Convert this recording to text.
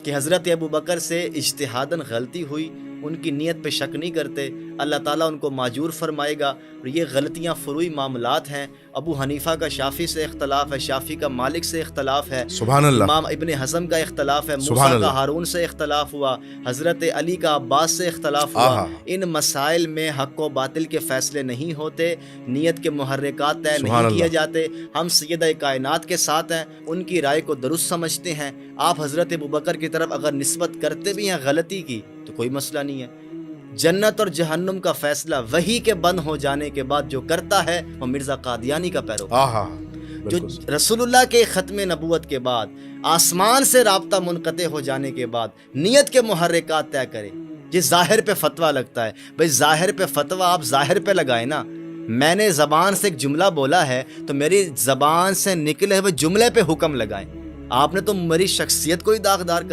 कि हज़रत अबू बकर से इज्तिहादन गलती हुई, उनकी नीयत पे शक नहीं करते, अल्लाह ताला उनको माजूर फरमाएगा। और ये गलतियाँ फ़ुरूई मामलात हैं। अबू हनीफ़ा का शाफ़ी से इख्तलाफ है, शाफ़ी का मालिक से इख्तलाफ है, सुभान अल्लाह, इमाम इब्न हज़म का इख्तलाफ है, सुभान मूसा का अल्लाह, हारून से इख्तलाफ हुआ, हज़रत अली का अब्बास से इख्तलाफ हुआ। आहा, इन मसाइल में हक़ व बातिल के फ़ैसले नहीं होते, नीयत के मुहर्रिकात तय नहीं सुभान किए अल्लाह, जाते। हम सैयद कायनात के साथ हैं, उनकी राय को दुरुस्त समझते हैं। आप हज़रत अबू बकर की तरफ अगर निस्बत करते भी हैं गलती की, तो कोई मसला नहीं है। जन्नत और जहन्नुम का फैसला वही के बंद हो जाने के बाद जो करता है वो मिर्ज़ा कादियानी का पैरोकार आहा, है। जो बिल्कुल रसूलुल्लाह के ख़त्म नबूवत के बाद आसमान से राब्ता मुनक़ते हो जाने के बाद नियत के मुहर्रिकात तय करे। ये ज़ाहिर पे फतवा लगता है, भाई ज़ाहिर पे फतवा आप ज़ाहिर पे लगाए ना। मैंने ज़बान से एक जुमला बोला है तो मेरी ज़बान से निकले हुए जुमले पे हुक्म लगाएं। आपने तो मेरी शख्सियत को ही दागदार कर